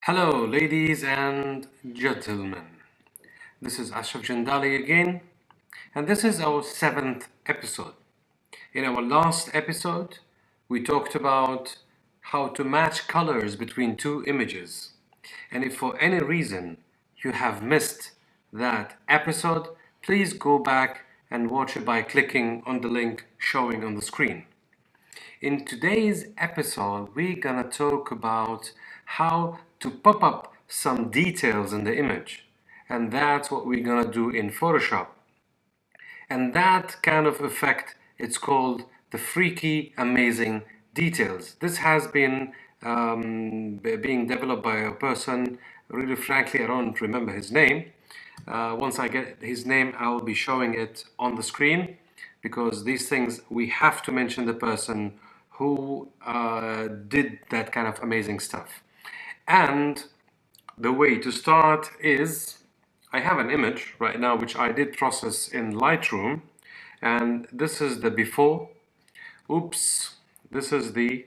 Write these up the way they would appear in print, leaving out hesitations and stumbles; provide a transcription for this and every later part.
Hello, ladies and gentlemen. This is Ashraf Jandali again, and this is our seventh episode. In our last episode, we talked about how to match colors between two images. And if for any reason you have missed that episode, please go back and watch it by clicking on the link showing on the screen. In today's episode, we're gonna talk about how to pop up some details in the image. And that's what we're gonna do in Photoshop. And that kind of effect, it's called the freaky amazing details. This has been being developed by a person, really frankly, I don't remember his name. Once I get his name, I will be showing it on the screen because these things, we have to mention the person who did that kind of amazing stuff. And the way to start is, I have an image right now which I did process in Lightroom, and this is the before. Oops, this is the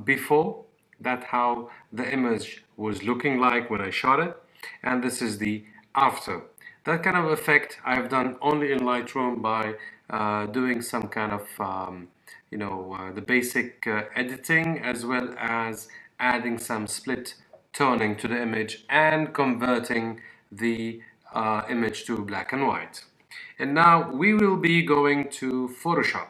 before. That's how the image was looking like when I shot it, and this is the after. That kind of effect I've done only in Lightroom by doing some kind of the basic editing, as well as adding some split toning to the image and converting the image to black and white. And now we will be going to Photoshop.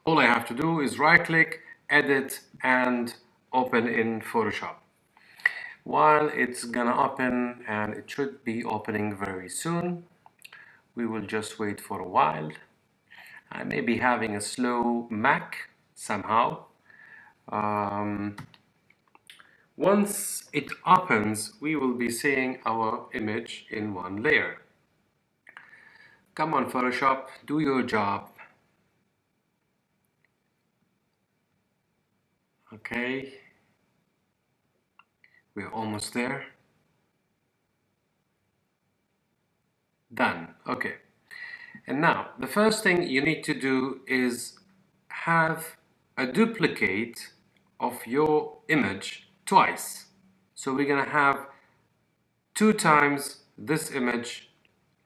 All I have to do is right click, edit, and open in Photoshop. While it's gonna open, and it should be opening very soon, we will just wait for a while. I may be having a slow Mac somehow. Once it opens, we will be seeing our image in one layer. Come on, Photoshop, do your job. Okay, we're almost there. Done. Okay. And now, the first thing you need to do is have a duplicate of your image twice. So we're gonna have 2 times this image.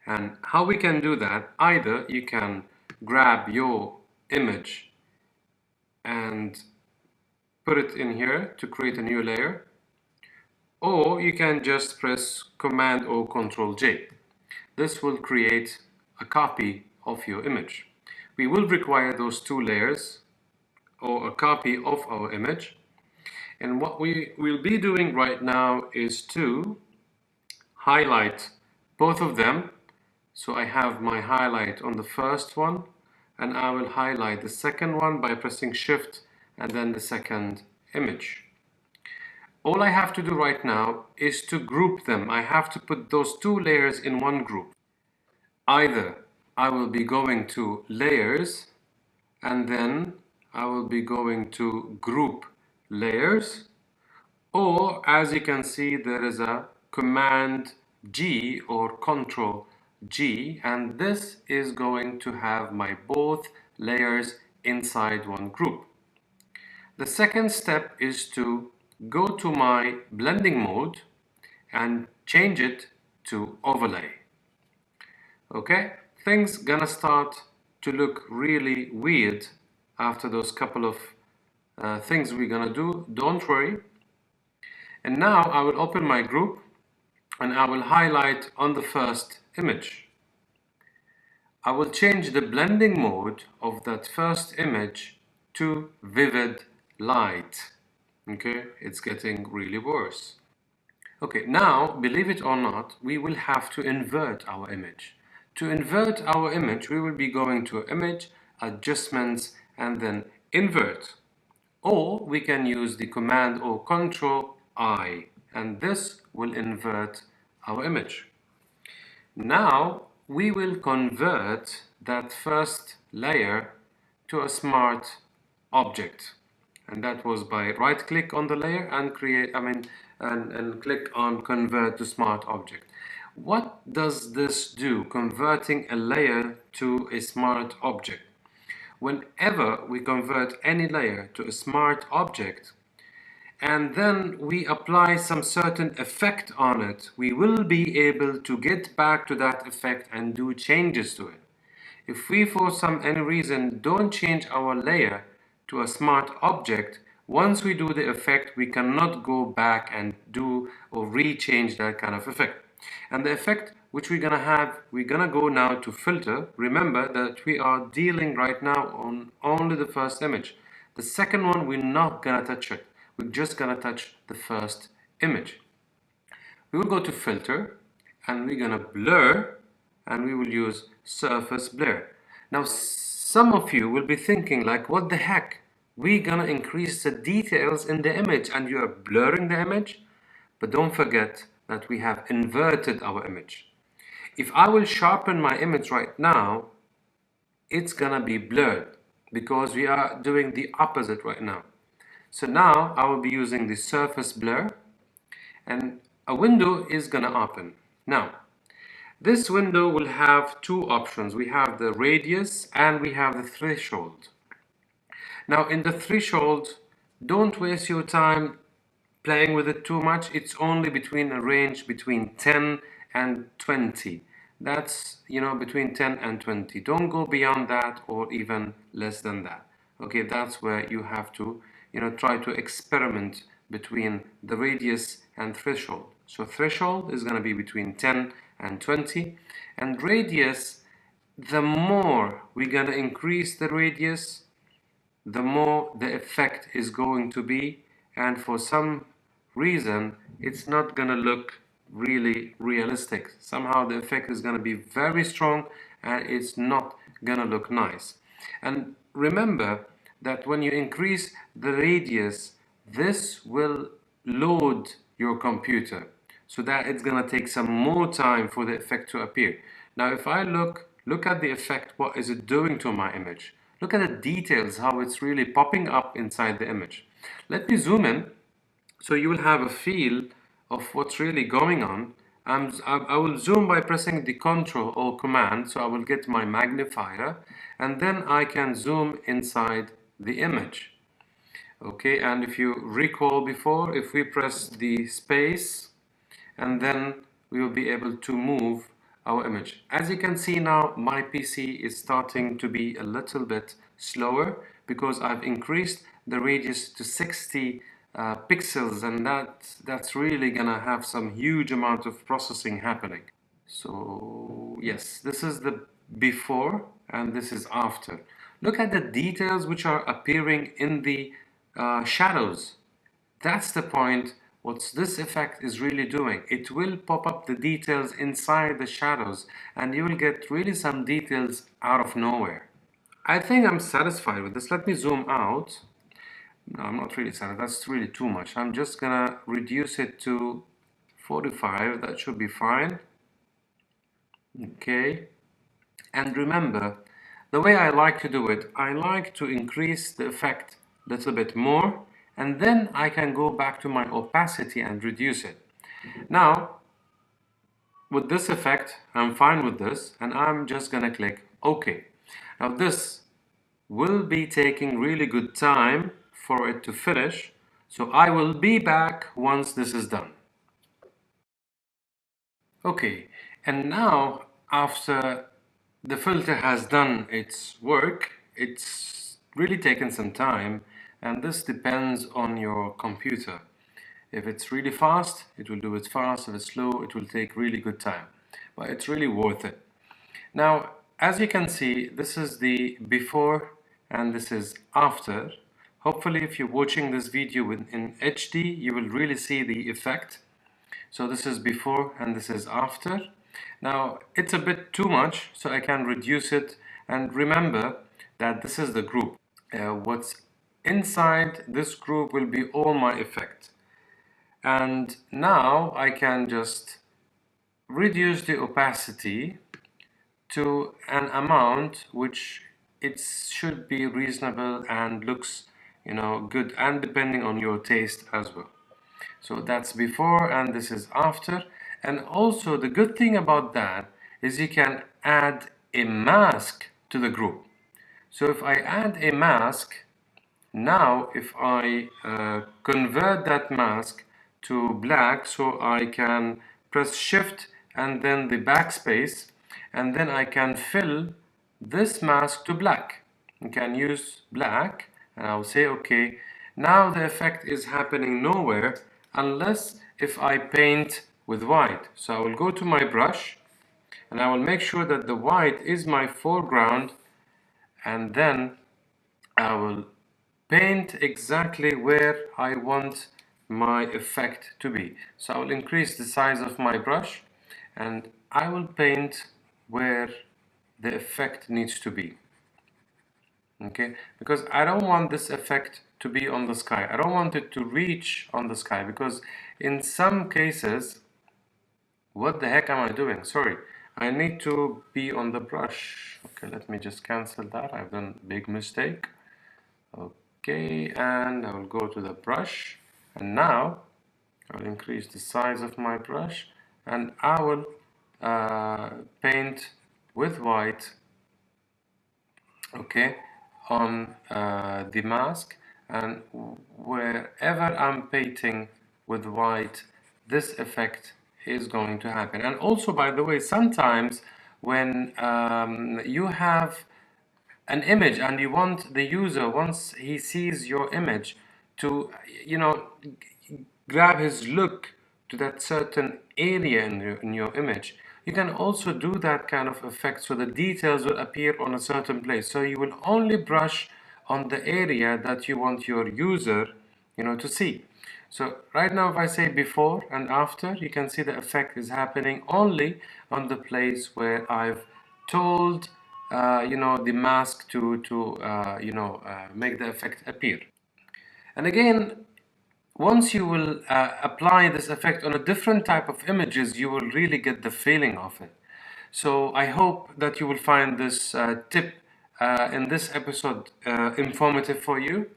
And how we can do that, either you can grab your image and put it in here to create a new layer, or you can just press Command or Control J. This will create a copy of your image. We will require those 2 layers or a copy of our image. And what we will be doing right now is to highlight both of them. So I have my highlight on the first one, and I will highlight the second one by pressing Shift and then the second image. All I have to do right now is to group them. I have to put those 2 layers in one group. Either I will be going to Layers, and then I will be going to Group Layers, or as you can see, there is a Command G or Control G, and this is going to have my both layers inside one group. The second step is to go to my blending mode and change it to overlay. Okay, things gonna start to look really weird after those couple of things we're gonna do. Don't worry. And now I will open my group and I will highlight on the first image. I will change the blending mode of that first image to vivid light. Okay, it's getting really worse. Okay, now, believe it or not, we will have to invert our image. To invert our image, we will be going to Image, Adjustments, and then Invert. Or we can use the Command or Control I, and this will invert our image. Now, we will convert that first layer to a smart object. And that was by right click on the layer and click on convert to smart object. What does this do, converting a layer to a smart object? Whenever we convert any layer to a smart object, and then we apply some certain effect on it, we will be able to get back to that effect and do changes to it. If we for some any reason don't change our layer to a smart object, once we do the effect, we cannot go back and do or re-change that kind of effect. And the effect which we're gonna have, we're gonna go now to filter. Remember that we are dealing right now on only the first image. The second one, we're not gonna touch it. We're just gonna touch the first image. We will go to filter and we're gonna blur, and we will use surface blur. Now some of you will be thinking like, what the heck? We're gonna increase the details in the image and you are blurring the image? But don't forget that we have inverted our image. If I will sharpen my image right now, it's gonna be blurred because we are doing the opposite right now. So now I will be using the surface blur, and a window is gonna open. Now, this window will have two options. We have the radius and we have the threshold. Now in the threshold, don't waste your time playing with it too much. It's only between a range between 10 and 20. That's, between 10 and 20. Don't go beyond that or even less than that. Okay, that's where you have to, try to experiment between the radius and threshold. So threshold is going to be between 10 and 20. And radius, the more we're going to increase the radius, the more the effect is going to be, and for some reason it's not gonna look really realistic. Somehow the effect is gonna be very strong and it's not gonna look nice. And remember that when you increase the radius, this will load your computer so that it's gonna take some more time for the effect to appear. Now if I look at the effect, what is it doing to my image? Look at the details, how it's really popping up inside the image. Let me zoom in so you will have a feel of what's really going on. I will zoom by pressing the Ctrl or Command, so I will get my magnifier, and then I can zoom inside the image. Okay, and if you recall before, if we press the space, and then we will be able to move our image. As you can see now, my PC is starting to be a little bit slower because I've increased the radius to 60 pixels, and that's really gonna have some huge amount of processing happening. So yes, this is the before and this is after. Look at the details which are appearing in the shadows. That's the point. What this effect is really doing, it will pop up the details inside the shadows and you will get really some details out of nowhere. I think I'm satisfied with this. Let me zoom out. No, I'm not really satisfied. That's really too much. I'm just gonna reduce it to 45. That should be fine. Okay. And remember, the way I like to do it, I like to increase the effect a little bit more, and then I can go back to my opacity and reduce it. Now, with this effect, I'm fine with this, and I'm just gonna click OK. Now this will be taking really good time for it to finish, so I will be back once this is done. Okay, and now after the filter has done its work, it's really taken some time, and this depends on your computer. If it's really fast, it will do it fast. If it's slow, it will take really good time, but it's really worth it. Now, as you can see, this is the before and this is after. Hopefully, if you're watching this video in HD, you will really see the effect. So this is before and this is after. Now, it's a bit too much, so I can reduce it. And remember that this is the group. What's inside this group will be all my effect. And now I can just reduce the opacity to an amount which it should be reasonable and looks, good, and depending on your taste as well. So that's before and this is after. And also the good thing about that is you can add a mask to the group. So if I add a mask, Now if I convert that mask to black, so I can press shift and then the backspace, and then I can fill this mask to black. You can use black and I'll say okay. Now the effect is happening nowhere unless if I paint with white. So I will go to my brush and I will make sure that the white is my foreground, and then I will paint exactly where I want my effect to be. So I will increase the size of my brush and I will paint where the effect needs to be. Okay, because I don't want this effect to be on the sky. I don't want it to reach on the sky, because in some cases, what the heck am I doing? Sorry, I need to be on the brush. Okay, let me just cancel that. I've done a big mistake. Okay, and I will go to the brush, and now I'll increase the size of my brush and I will paint with white, okay, on the mask, and wherever I'm painting with white, this effect is going to happen. And also, by the way, sometimes when you have an image and you want the user, once he sees your image, to grab his look to that certain area in your image, you can also do that kind of effect, so the details will appear on a certain place. So you will only brush on the area that you want your user to see. So right now, if I say before and after, you can see the effect is happening only on the place where I've told the mask to make the effect appear. And again, once you will apply this effect on a different type of images, you will really get the feeling of it. So I hope that you will find this tip in this episode informative for you.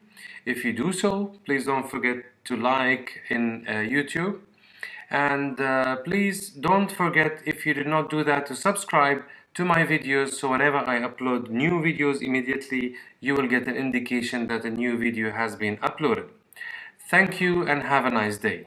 If you do so, please don't forget to like in YouTube. And please don't forget, if you did not do that, to subscribe to my videos, so whenever I upload new videos, immediately you will get an indication that a new video has been uploaded. Thank you and have a nice day.